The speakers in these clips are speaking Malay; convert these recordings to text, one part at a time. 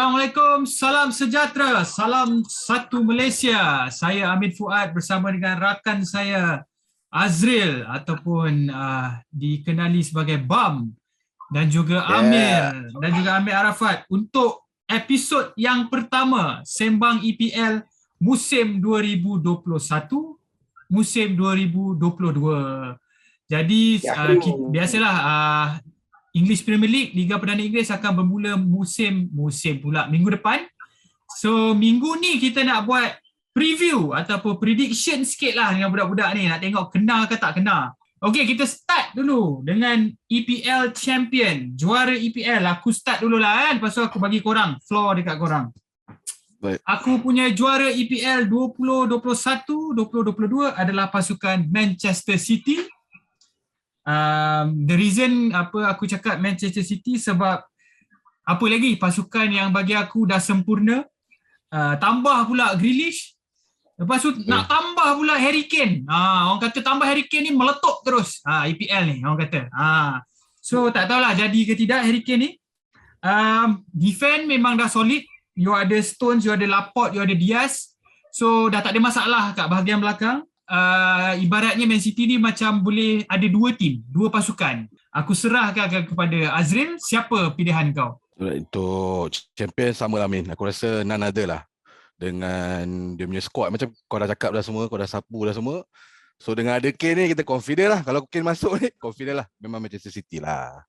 Assalamualaikum, salam sejahtera, salam satu Malaysia. Saya Amin Fuad bersama dengan rakan saya Azril ataupun dikenali sebagai Bam dan juga Amir dan juga Amir Arafat untuk episod yang pertama Sembang EPL musim 2021 musim 2022. Jadi biasalah English Premier League, Liga Perdana Inggeris akan bermula minggu depan. So minggu ni kita nak buat preview ataupun prediction sikit lah dengan budak-budak ni. Nak tengok kena ke tak kena. Okay, kita start dulu dengan EPL Champion. Juara EPL, aku start dulu lah kan. Lepas tu aku bagi korang, floor dekat korang. Baik. Aku punya juara EPL 2021-2022 adalah pasukan Manchester City. The reason apa aku cakap Manchester City sebab apa lagi pasukan yang bagi aku dah sempurna, tambah pula Grealish, lepas tu nak tambah pula Harry Kane. Orang kata tambah Harry Kane ni meletup terus EPL ni orang kata. So tak tahulah jadi ke tidak Harry Kane ni. Defend memang dah solid. You ada Stones, you ada Laporte, you ada Diaz. So dah tak ada masalah kat bahagian belakang. Ibaratnya Man City ni macam boleh ada dua pasukan. Aku serahkan kepada Azril, siapa pilihan kau? Untuk champion sama lah Min. Aku rasa none other lah. Dengan dia punya squad macam kau dah cakap dah semua, kau dah sapu dah semua. So dengan ada Kane ni kita confident lah. Kalau Kane masuk ni confident lah. Memang Manchester City lah.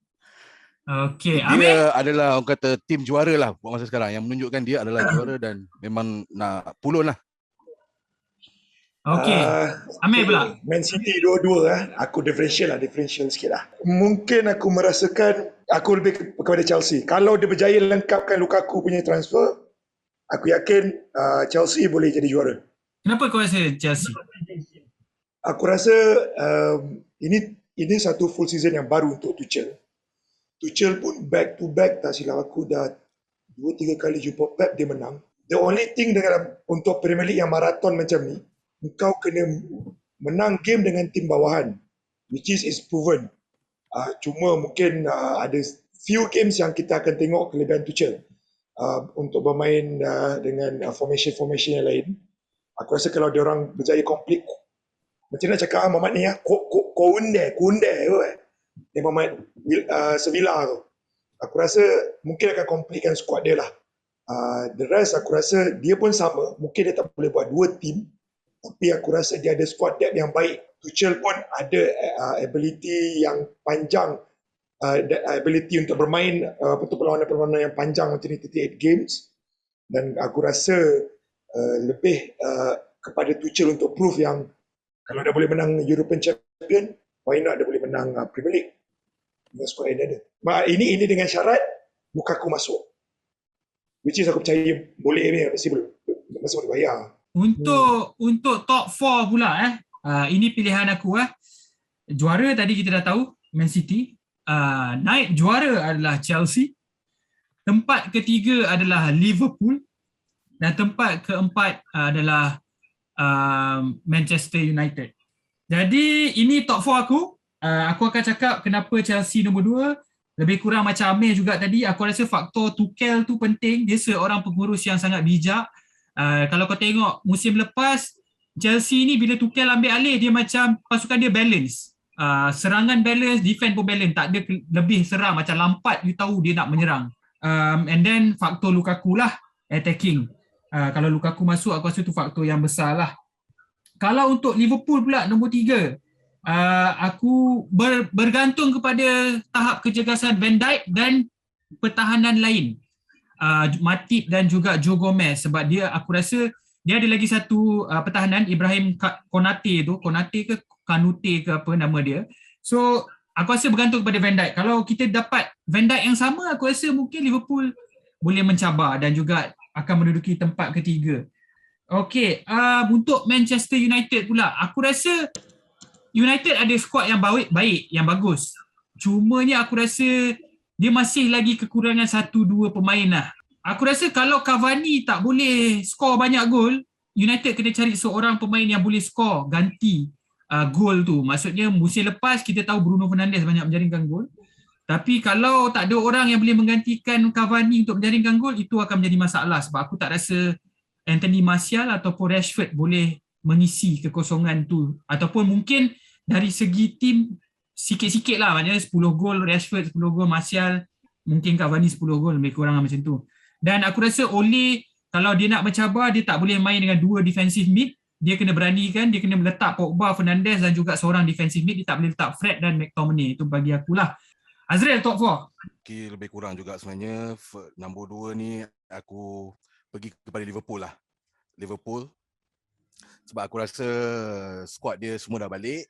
Okay, dia adalah orang kata tim juara lah buat masa sekarang. Yang menunjukkan dia adalah juara dan memang nak pulun lah. Okay, Amir pula. Man City dua-dua aku differential sikit lah. Mungkin aku merasakan aku lebih kepada Chelsea. Kalau dia berjaya lengkapkan Lukaku punya transfer, aku yakin Chelsea boleh jadi juara. Kenapa kau rasa Chelsea? Aku rasa ini satu full season yang baru untuk Tuchel. Tuchel pun back to back, tak silap aku dah 2-3 kali jumpa Pep dia menang. The only thing untuk Premier League yang maraton macam ni, kau kena menang game dengan tim bawahan, which is proven. Cuma mungkin ada few games yang kita akan tengok kelebihan Tuchel untuk bermain dengan formation yang lain. Aku rasa kalau dia orang berjaya komplit, macam mana cakap Muhammad ni Kounde dia bermain Sevilla tu. Aku rasa mungkin akan komplitkan squad dia lah. The rest aku rasa dia pun sama, mungkin dia tak boleh buat dua tim. Tapi aku rasa dia ada squad depth yang baik. Tuchel pun ada ability yang panjang, ability untuk bermain perlawanan-perlawanan yang panjang macam ni, 38 games. Dan aku rasa lebih kepada Tuchel untuk prove yang kalau dia boleh menang European Champion, why not dia boleh menang Premier League dengan squad yang dia ada. Ini dengan syarat Lukaku masuk, which is aku percaya boleh, mesti boleh bayar. Untuk top 4 pula ini pilihan aku Juara tadi kita dah tahu Man City. Naik juara adalah Chelsea. Tempat ketiga adalah Liverpool dan tempat keempat adalah Manchester United. Jadi ini top 4 aku. Aku akan cakap kenapa Chelsea nombor 2. Lebih kurang macam Amir juga tadi, aku rasa faktor Tuchel tu penting. Dia seorang pengurus yang sangat bijak. Kalau kau tengok musim lepas, Chelsea ni bila Tuchel ambil alih, dia macam pasukan dia balance. Serangan balance, defense pun balance. Tak ada lebih serang. Macam Lampard, you tahu dia nak menyerang. And then faktor Lukaku lah, attacking. Kalau Lukaku masuk, aku rasa tu faktor yang besar lah. Kalau untuk Liverpool pula, nombor 3, aku bergantung kepada tahap kecergasan Van Dijk dan pertahanan lain. Matip dan juga Joe Gomez, sebab aku rasa dia ada lagi satu pertahanan, Ibrahim Konate ke Kanute ke apa nama dia. So aku rasa bergantung kepada Van Dijk. Kalau kita dapat Van Dijk yang sama, aku rasa mungkin Liverpool boleh mencabar dan juga akan menduduki tempat ketiga. Okay, untuk Manchester United pula, aku rasa United ada squad yang baik, yang bagus. Cumanya aku rasa dia masih lagi kekurangan 1-2 pemain lah. Aku rasa kalau Cavani tak boleh skor banyak gol, United kena cari seorang pemain yang boleh skor, ganti gol tu. Maksudnya musim lepas kita tahu Bruno Fernandes banyak menjaringkan gol. Tapi kalau tak ada orang yang boleh menggantikan Cavani untuk menjaringkan gol, itu akan menjadi masalah sebab aku tak rasa Anthony Martial ataupun Rashford boleh mengisi kekosongan tu. Ataupun mungkin dari segi tim sikit-sikit lah, maknanya 10 gol Rashford, 10 gol Martial, mungkin Cavani 10 gol, lebih kurang macam tu. Dan aku rasa Ole kalau dia nak mencabar, dia tak boleh main dengan dua defensive mid. Dia kena beranikan, dia kena meletak Pogba, Fernandes dan juga seorang defensive mid. Dia tak boleh letak Fred dan McTominay. Itu bagi akulah. Azril, top 4. Okay, lebih kurang juga sebenarnya. Nombor 2 ni aku pergi kepada Liverpool lah. Liverpool. Sebab aku rasa squad dia semua dah balik.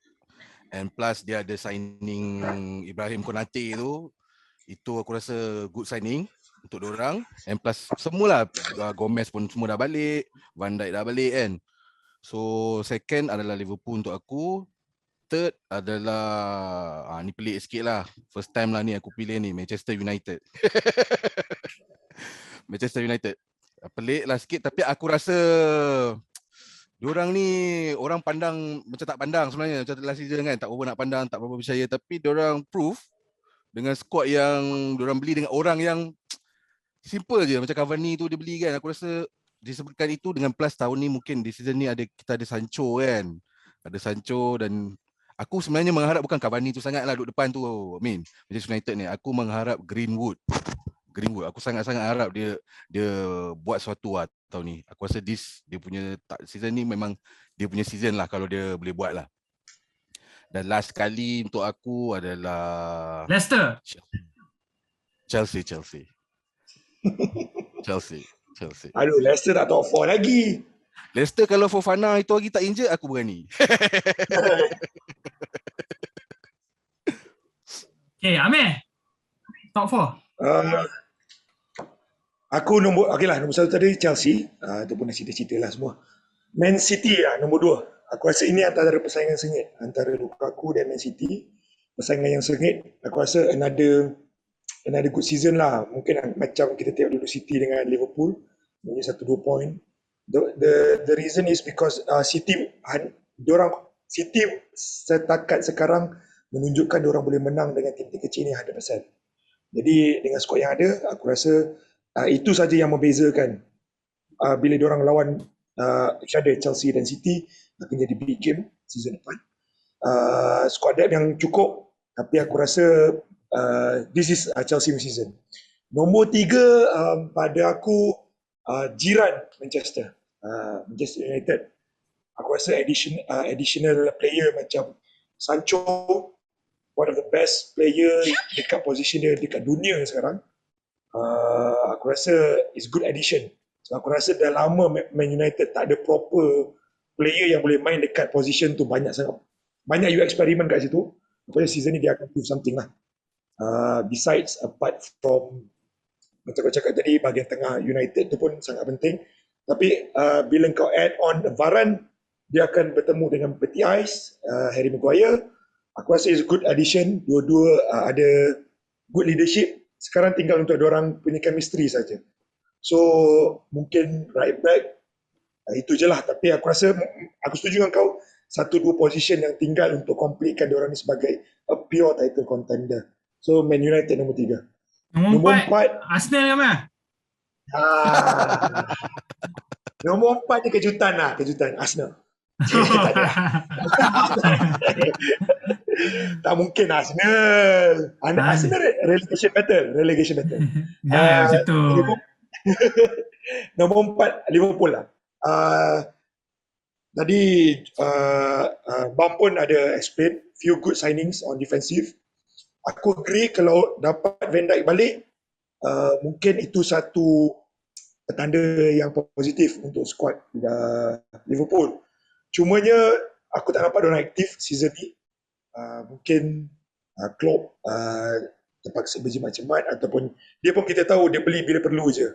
And plus dia ada signing Ibrahim Konate tu. Itu aku rasa good signing untuk diorang. And plus semualah, Gomez pun semua dah balik. Van Dijk dah balik kan. So second adalah Liverpool untuk aku. Third adalah ni pelik sikit lah. First time lah ni aku pilih ni, Manchester United. Manchester United. Pelik lah sikit tapi aku rasa diorang ni orang pandang macam tak pandang sebenarnya. Macam last season kan, tak berapa nak pandang, tak berapa percaya. Tapi diorang prove dengan squad yang diorang beli dengan orang yang simple je. Macam Cavani tu dia beli kan. Aku rasa disebabkan itu dengan plus tahun ni mungkin di season ni kita ada Sancho kan. Ada Sancho dan aku sebenarnya mengharap bukan Cavani tu sangat lah duduk depan tu, Amin. Manchester United ni. Aku mengharap Greenwood. Aku sangat-sangat harap dia buat sesuatu lah tahun ni. Aku rasa dia punya season ni memang dia punya season lah kalau dia boleh buat lah. Dan last kali untuk aku adalah Leicester. Chelsea. Aduh, Leicester tak top 4 lagi. Leicester kalau Fofana itu lagi tak injured, aku berani. Okay, Amir. Top 4. Aku nombor satu tadi Chelsea. Itu pun dah cerita-cerita lah semua. Man City lah, nombor 2. Aku rasa ini antara persaingan sengit antara Lukaku dan Man City. Persaingan yang sengit. Aku rasa another good season lah. Mungkin macam kita tengok dulu City dengan Liverpool. Mungkin 1-2 point. The reason is because City setakat sekarang menunjukkan diorang boleh menang dengan tim-tim kecil ni 100%. Jadi dengan skor yang ada, aku rasa itu saja yang membezakan bila diorang lawan each other, Chelsea dan City, akan jadi big game season depan. Squad depth yang cukup, tapi aku rasa this is Chelsea season. Nombor 3 pada aku jiran Manchester United. Aku rasa additional player macam Sancho, one of the best player dekat position dia dekat dunia sekarang. Aku rasa is good addition. So, aku rasa dah lama Man United tak ada proper player yang boleh main dekat position tu banyak sangat. Banyak you eksperimen kat situ. Supaya season ni dia akan do something lah. Besides, apart from macam kau cakap tadi, bahagian tengah United tu pun sangat penting. Tapi bila kau add on Varane, dia akan bertemu dengan Peti Ais, Harry Maguire. Aku rasa is good addition. Dua-dua ada good leadership. Sekarang tinggal untuk diorang punya chemistry saja. So mungkin right back itu je lah. Tapi aku rasa aku setuju dengan kau, 1-2 position yang tinggal untuk completekan diorang ni sebagai a pure title contender. So Man United nombor 3. Nombor 4 Arsenal kan mah? Nombor 4 ni kejutan Arsenal. Tak mungkin Arsenal. Arsenal relegation battle. Jangan macam tu. Nombor 4 Liverpool lah. Tadi Bam pun ada explain few good signings on defensive. Aku agree kalau dapat Van Dijk balik, mungkin itu satu petanda yang positif untuk squad Liverpool. Cumanya aku tak nampak diorang aktif season ni. Mungkin Klopp terpaksa berjimat-jimat ataupun dia pun kita tahu dia beli bila perlu je.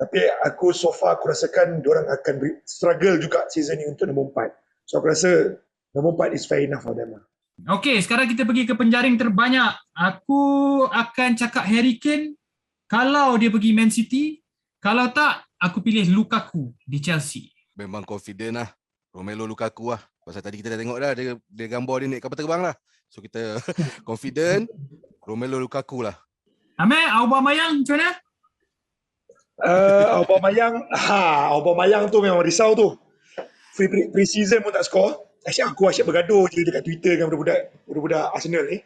Tapi aku so far aku rasakan diorang akan struggle juga season ni untuk nombor 4. So aku rasa nombor 4 is fair enough for them. Okey, sekarang kita pergi ke penjaring terbanyak. Aku akan cakap Harry Kane kalau dia pergi Man City. Kalau tak, aku pilih Lukaku di Chelsea. Memang confident lah. Romelu Lukaku lah. Pasal tadi kita dah tengok dah dia gambar dia naik kapal terbang lah. So kita confident. Romelu Lukaku lah. Amir, Aubameyang macam mana? Aubameyang tu memang risau tu. Pre-season pun tak skor. Asyik bergaduh je dekat Twitter dengan budak-budak Arsenal ni.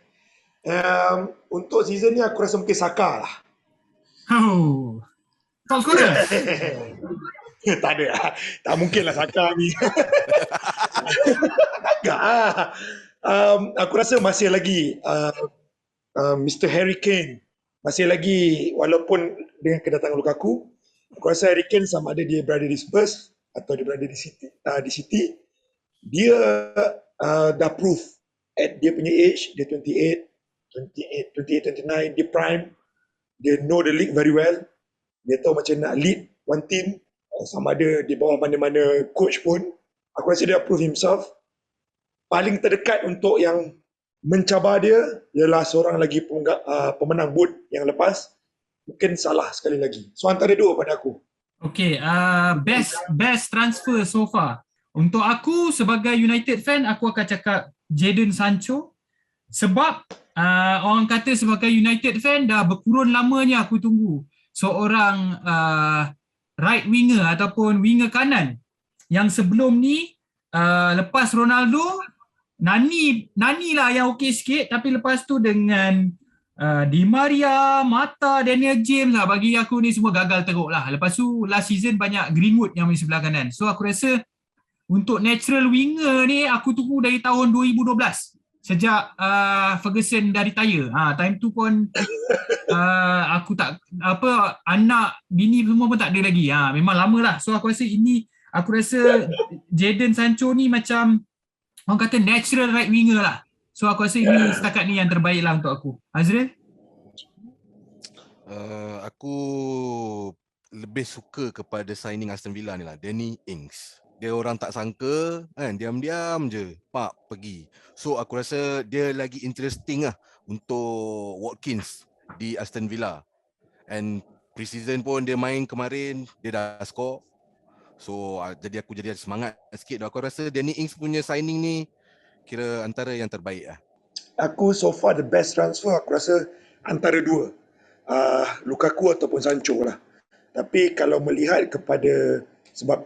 Untuk season ni aku rasa mungkin Saka lah. Oh. Top scorer? Tak ada lah. Tak mungkin lah Saka ni. Agak lah. Aku rasa masih lagi Mr. Harry Kane masih lagi, walaupun dengan kedatangan Lukaku, aku rasa Harry Kane sama ada dia berada di Spurs atau dia berada di City, dia dah proof at dia punya age, dia 29, dia prime, dia know the league very well, dia tahu macam nak lead one team, sama ada di bawah mana-mana coach pun, aku rasa dia prove himself. Paling terdekat untuk yang mencabar dia ialah seorang lagi pemenang boot yang lepas, mungkin Salah sekali lagi. So antara dua pada aku. Okay, best transfer so far. Untuk aku sebagai United fan, aku akan cakap Jadon Sancho. Sebab orang kata sebagai United fan dah berkurun lamanya aku tunggu seorang right winger ataupun winger kanan yang sebelum ni lepas Ronaldo, Nani lah yang okey sikit, tapi lepas tu dengan Di Maria, Mata, Daniel James lah, bagi aku ni semua gagal teruk lah. Lepas tu last season banyak Greenwood yang main sebelah kanan. So aku rasa untuk natural winger ni aku tunggu dari tahun 2012 sejak Ferguson dah retire. Time tu pun aku tak anak bini semua pun tak ada lagi. Memang lama lah. So aku rasa Jadon Sancho ni macam orang kata natural right winger lah. So aku rasa ini setakat ni yang terbaik lah untuk aku. Azril? Aku lebih suka kepada signing Aston Villa ni lah, Danny Ings. Dia orang tak sangka kan, diam-diam je pergi. So aku rasa dia lagi interesting lah untuk Watkins di Aston Villa. And pre-season pun dia main kemarin, dia dah score. So jadi aku jadi semangat sikit. Aku rasa Danny Ings punya signing ni kira antara yang terbaik lah. Aku so far the best transfer aku rasa antara dua, Lukaku ataupun Sancho lah. Tapi kalau melihat kepada, sebab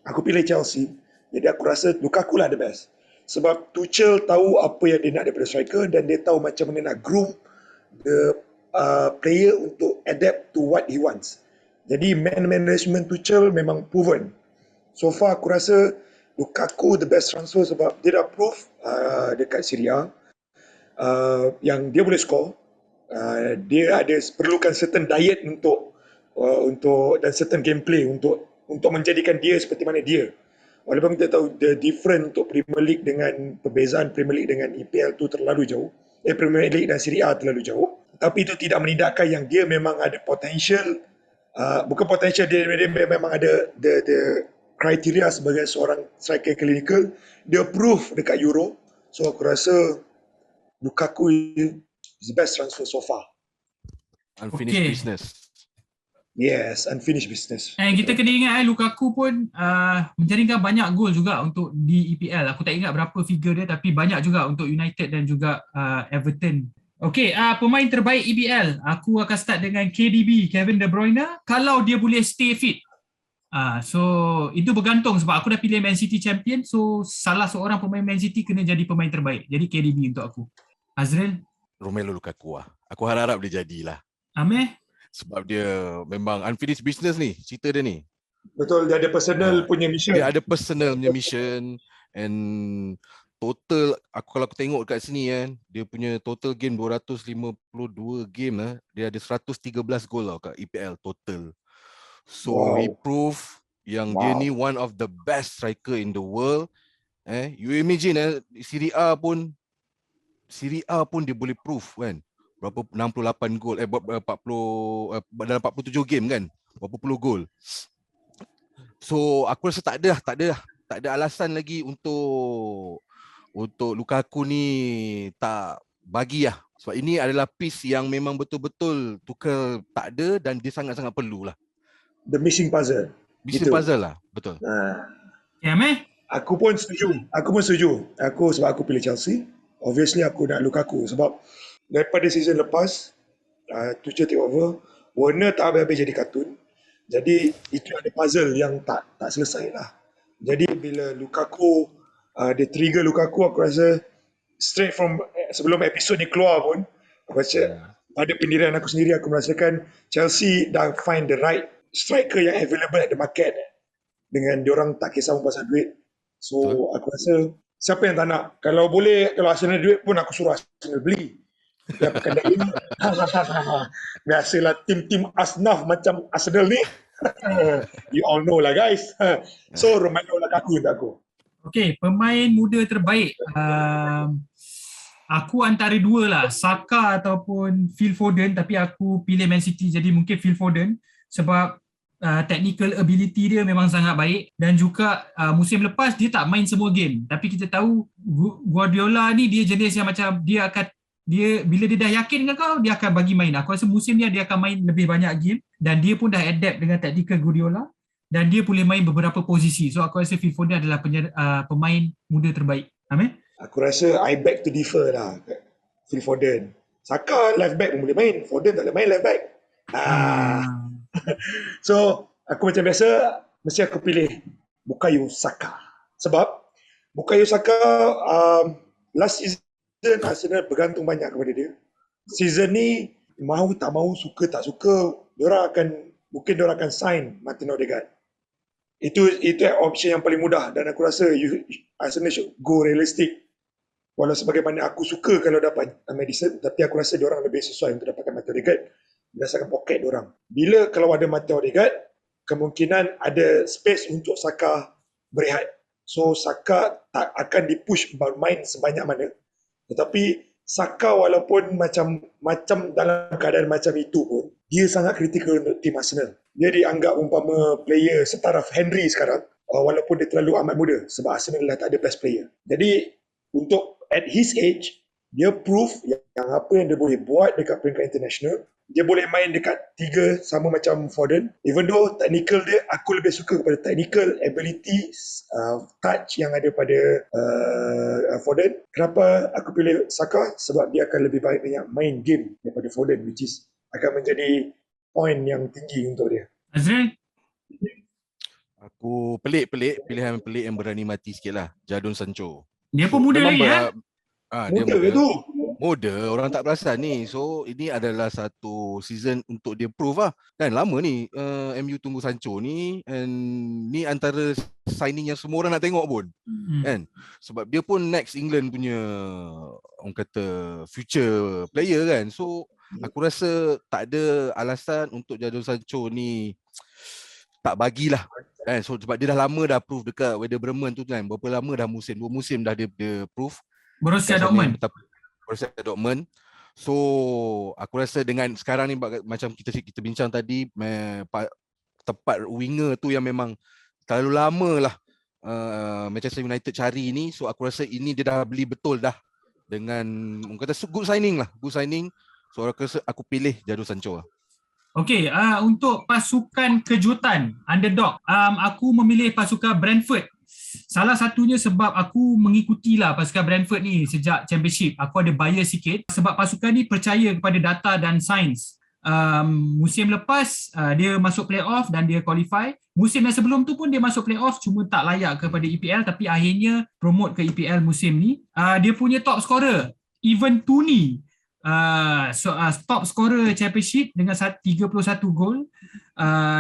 aku pilih Chelsea, jadi aku rasa Lukaku lah the best. Sebab Tuchel tahu apa yang dia nak daripada striker dan dia tahu macam mana nak groom the player untuk adapt to what he wants. Jadi man management Tuchel memang proven. So far aku rasa Lukaku the best transfer sebab dia dah prove dekat Serie A yang dia boleh score. Dia ada perlukan certain diet untuk dan certain gameplay untuk menjadikan dia seperti mana dia. Walaupun kita tahu the different untuk Premier League dengan perbezaan Premier League dengan EPL tu terlalu jauh. Premier League dan Serie A terlalu jauh. Tapi itu tidak menindakkan yang dia memang ada potential. Bukan potential, dia memang ada the kriteria sebagai seorang striker clinical. Dia prove dekat Euro. So aku rasa Lukaku is the best transfer so far. Unfinished business. Yes, unfinished business. Kita kena ingat Lukaku pun menjaringkan banyak gol juga untuk di EPL. Aku tak ingat berapa figure dia, tapi banyak juga untuk United dan juga Everton. Okay, pemain terbaik EPL. Aku akan start dengan KDB, Kevin De Bruyne. Kalau dia boleh stay fit. So itu bergantung sebab aku dah pilih Man City champion. So salah seorang pemain Man City kena jadi pemain terbaik. Jadi KDB untuk aku. Azril? Romelu Lukaku lah. Aku harap dia jadilah. Amir? Sebab dia memang unfinished business ni, cerita dia ni. Betul, dia ada personal punya mission. Dia ada personal punya mission and total, kalau aku tengok kat sini kan, dia punya total game 252 game dia ada 113 gol kat EPL total. So he prove yang dia ni one of the best striker in the world. You imagine Serie A pun dia boleh prove kan. Berapa 68 gol, 40 dalam 47 game kan. Berapa puluh gol. So aku rasa tak ada alasan lagi untuk Lukaku ni tak bagi lah. Sebab ini adalah piece yang memang betul-betul Tuchel tak ada dan dia sangat-sangat perlulah. The missing puzzle. Missing puzzle lah, betul. Ya, Amir? Aku pun setuju. Sebab aku pilih Chelsea. Obviously aku nak Lukaku sebab daripada season lepas, Tuchel take over, Werner tak habis-habis jadi kartun. Jadi itu ada puzzle yang tak selesai lah. Jadi bila Lukaku, dia trigger Lukaku, aku rasa straight from sebelum episod ni keluar pun, aku rasa pada pendirian aku sendiri, aku merasakan Chelsea dah find the right striker yang available at the market dengan diorang tak kisah pun pasal duit. So aku rasa siapa yang tak nak, kalau boleh, kalau Arsenal duit pun aku suruh Arsenal beli. Tapi apa kena ini, biasalah tim-tim asnaf macam Arsenal ni. You all know lah guys. So Romelu Lukaku untuk aku. Okay, pemain muda terbaik. Aku antara dua lah, Saka ataupun Phil Foden, tapi aku pilih Man City, jadi mungkin Phil Foden sebab technical ability dia memang sangat baik, dan juga musim lepas dia tak main semua game, tapi kita tahu Guardiola ni dia jenis yang macam dia bila dia dah yakin dengan kau, dia akan bagi main. Aku rasa musim ni dia akan main lebih banyak game, dan dia pun dah adapt dengan taktikal Guardiola, dan dia boleh main beberapa posisi. So aku rasa Phil Foden adalah pemain muda terbaik. Amin? Aku rasa I beg to differ lah. Phil Foden. Saka left back pun boleh main. Foden tak boleh main left back. So aku macam biasa, mesti aku pilih Bukayo Saka. Sebab Bukayo Saka last season Arsenal bergantung banyak kepada dia. Season ni mahu tak mahu, suka tak suka, mungkin diorang akan sign Martin Odegaard. Itu option yang paling mudah, dan aku rasa Arsenal should go realistic. Walau sebagaimana aku suka kalau dapat Madison, tapi aku rasa diorang lebih sesuai untuk dapatkan Martin Odegaard berdasarkan poket diorang. Bila kalau ada Martin Odegaard, kemungkinan ada space untuk Saka berehat. So Saka tak akan dipush bermain sebanyak mana. Tetapi Saka walaupun macam dalam keadaan macam itu pun, dia sangat kritikal untuk tim Arsenal. Dia dianggap umpama player setaraf Henry sekarang, walaupun dia terlalu amat muda, sebab Arsenal dah tak ada best player. Jadi untuk at his age, dia prove yang apa yang dia boleh buat dekat peringkat international. Dia boleh main dekat tiga sama macam Foden. Even though technical dia, aku lebih suka kepada technical ability, touch yang ada pada Foden. Kenapa aku pilih Saka? Sebab dia akan lebih baik main game daripada Foden, which is akan menjadi point yang tinggi untuk dia. Azril? Aku pilihan pelik yang berani mati sikit lah. Jadon Sancho. Dia pun muda lagi ya? Muda ke tu? Muda, orang tak perasan ni. So ini adalah satu season untuk dia prove lah. Kan lama ni MU tunggu Sancho ni, and ni antara signing yang semua orang nak tengok pun. Kan? Sebab dia pun next England punya, orang kata, future player kan. So aku rasa tak ada alasan untuk Jadon Sancho ni tak bagilah. Kan? So sebab dia dah lama dah prove dekat Werder Bremen tu kan. Berapa lama dah musim? 2 musim dah dia prove. Borussia Dortmund. So aku rasa dengan sekarang ni macam kita bincang tadi, tempat winger tu yang memang terlalu lama lah Manchester United cari ni. So aku rasa ini dia dah beli betul dah, dengan orang kata good signing. So aku pilih Jadon Sancho lah. Okey, untuk pasukan kejutan underdog, aku memilih pasukan Brentford. Salah satunya sebab aku mengikutilah pasukan Brentford ni sejak Championship. Aku ada bias sikit sebab pasukan ni percaya kepada data dan sains. Musim lepas dia masuk playoff dan dia qualify. Musim yang sebelum tu pun dia masuk playoff, cuma tak layak kepada EPL, tapi akhirnya promote ke EPL musim ni. Dia punya top scorer Ivan Toney, top scorer Championship dengan 31 gol.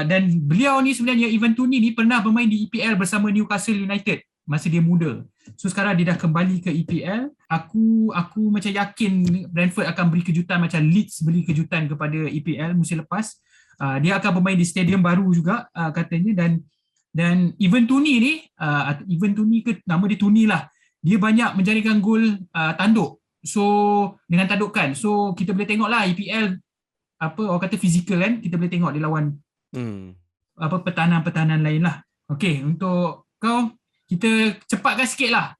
Dan beliau ni sebenarnya, Ivan Toney ni pernah bermain di EPL bersama Newcastle United masa dia muda. So sekarang dia dah kembali ke EPL. Aku macam yakin Brentford akan beri kejutan macam Leeds beri kejutan kepada EPL musim lepas. Dia akan bermain di stadium baru juga katanya, dan Ivan Toney ni, Ivan Toney ke nama dia Toney lah, dia banyak menjadikan gol tanduk. So dengan tandukan, so kita boleh tengoklah EPL orang kata fizikal kan, kita boleh tengok dia lawan pertahanan-pertahanan lain lah. Okey, untuk kau, kita cepatkan sikit lah,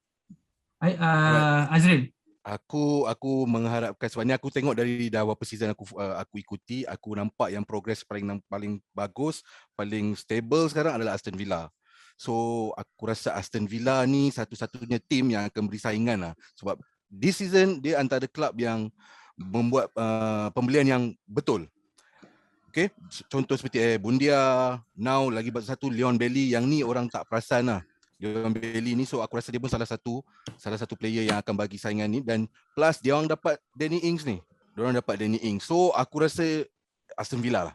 Azril. Aku mengharapkan, sebabnya aku tengok dari dah beberapa season aku ikuti, aku nampak yang progress paling bagus, paling stable sekarang adalah Aston Villa. So aku rasa Aston Villa ni satu-satunya tim yang akan beri saingan lah. Sebab this season dia antara kelab yang membuat pembelian yang betul. Okay, contoh seperti Bundia, now lagi satu Leon Bailey, yang ni orang tak perasan lah. Leon Bailey ni, so aku rasa dia pun salah satu player yang akan bagi saingan ni, dan plus dia orang dapat Danny Ings ni. Dia orang dapat Danny Ings. So aku rasa Aston Villa lah.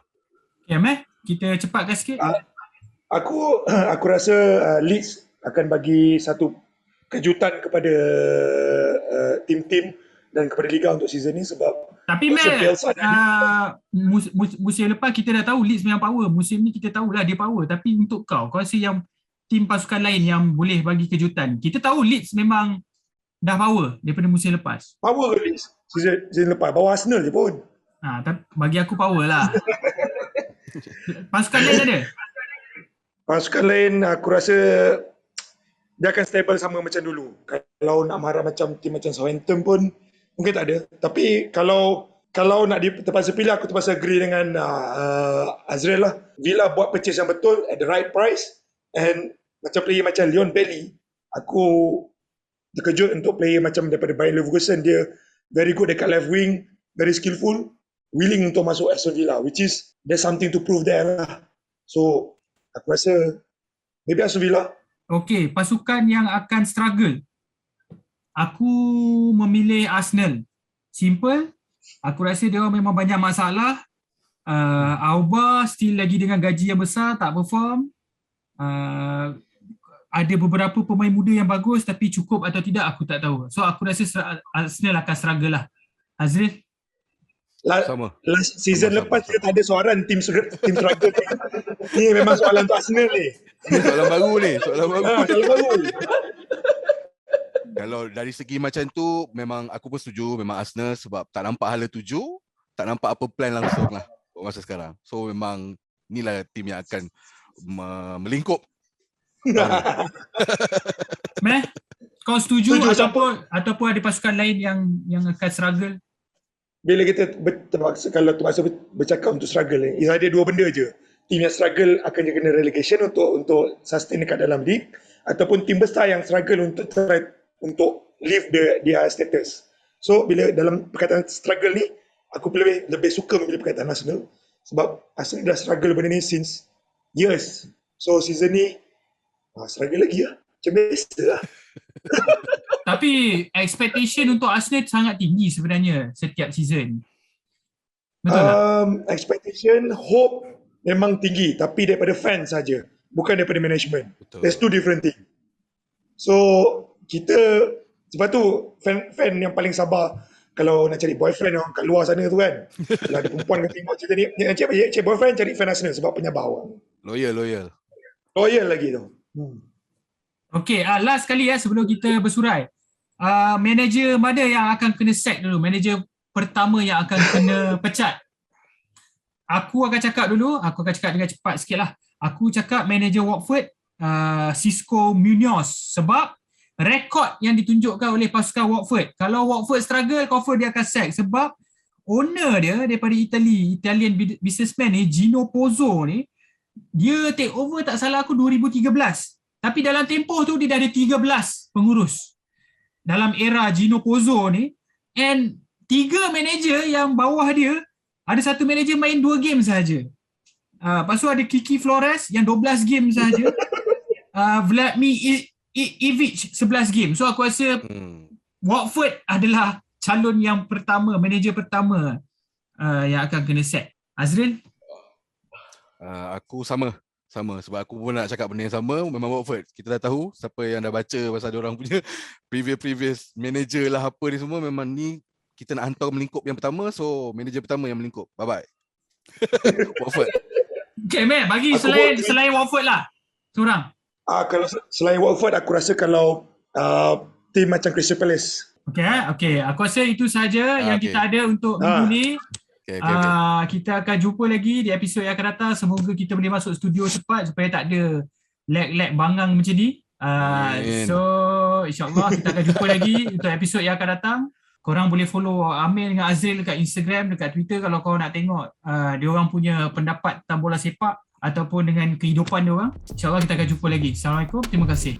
Okay, kita cepatkan sikit. Aku rasa Leeds akan bagi satu kejutan kepada tim-tim dan kepada Liga untuk season ni, sebab tapi musim lepas kita dah tahu Leeds memang power. Musim ni kita tahulah dia power. Tapi untuk kau rasa yang tim pasukan lain yang boleh bagi kejutan? Kita tahu Leeds memang dah power daripada musim lepas. Power ke Leeds season lepas? Bawa Arsenal je pun. Tapi bagi aku power lah. Pasukan lain ada? Pasukan lain aku rasa dia akan stable sama macam dulu. Kalau nak marah macam tim macam Southampton pun mungkin tak ada. Tapi kalau nak terpaksa pilih, aku terpaksa agree dengan Azrael lah. Villa buat purchase yang betul at the right price, and macam player macam Leon Bailey, aku terkejut untuk player macam daripada Bayer Leverkusen. Dia very good dekat left wing, very skillful, willing untuk masuk Aston Villa, which is there's something to prove there lah. So aku rasa maybe Aston Villa. Okay, pasukan yang akan struggle. Aku memilih Arsenal. Simple. Aku rasa dia memang banyak masalah. Auba still lagi dengan gaji yang besar, tak perform. Ada beberapa pemain muda yang bagus, tapi cukup atau tidak aku tak tahu. So aku rasa Arsenal akan struggle lah. Azril? Sama. Last season lepas kita tak ada soalan tim struggle ni. Ni memang soalan untuk Arsenal ni. Soalan baru ni. Soalan baru. Kalau dari segi macam tu, memang aku pun setuju memang Arsenal, sebab tak nampak hala tuju, tak nampak apa plan langsung lah masa sekarang. So memang inilah tim yang akan melingkup. Kau setuju ataupun ada pasukan lain yang akan struggle? Bila kita terpaksa bercakap untuk struggle ni, ada dua benda je. Tim yang struggle akan kena relegation untuk sustain dekat dalam league, ataupun tim besar yang struggle untuk lift their status. So bila dalam perkataan struggle ni, aku lebih suka memilih perkataan Arsenal, sebab Arsenal dah struggle benda ni since years. So season ni struggle lagi lah. Macam biasa lah. Tapi expectation untuk Arsenal sangat tinggi sebenarnya setiap season. Betul tak? Expectation, hope memang tinggi, tapi daripada fans saja, bukan daripada management. Betul. There's two different things. So kita, sebab tu fan yang paling sabar kalau nak cari boyfriend orang kat luar sana tu kan. Kalau ada perempuan kata tengok cerita ni, cari boyfriend, cari fan Arsenal sebab penyabar orang. Loyal Lagi tu. Okay, last kali sebelum kita bersurai. Manager mana yang akan kena sack dulu? Manager pertama yang akan kena pecat? Aku akan cakap dengan cepat sikit lah. Aku cakap manager Watford, Xisco Munoz, sebab rekod yang ditunjukkan oleh pasukan Watford, kalau Watford struggle, confirm dia akan sack, sebab owner dia daripada Italian businessman ni, Gino Pozzo ni, dia take over tak salah aku 2013, tapi dalam tempoh tu dia dah ada 13 pengurus dalam era Gino Pozzo ni, and 3 manager yang bawah dia, ada satu manager main 2 game sahaja. Lepas tu ada Kiki Flores yang 12 game sahaja. Vladimir Ivic 11 game. So aku rasa Watford adalah calon yang pertama, manager pertama yang akan kena sack. Azril? Aku sama sebab aku pun nak cakap benda yang sama. Memang Watford, kita dah tahu siapa yang dah baca pasal dia orang punya previous manager lah apa ni semua, memang ni kita nak hantar melingkup yang pertama, so manager pertama yang melingkup. Bye bye. Watford. Okay, bagi selain Watford lah seorang. Kalau selain Watford, aku rasa kalau tim macam Crystal Palace. Okay. Aku rasa itu sahaja yang kita ada untuk minggu ni. Okay. Kita akan jumpa lagi di episod yang akan datang. Semoga kita boleh masuk studio cepat supaya tak ada lag bangang macam ni. So insyaAllah kita akan jumpa lagi untuk episod yang akan datang. Korang boleh follow Amir dengan Azril dekat Instagram, dekat Twitter kalau korang nak tengok dia orang punya pendapat tentang bola sepak ataupun dengan kehidupan dia orang. InsyaAllah kita akan jumpa lagi. Assalamualaikum, terima kasih.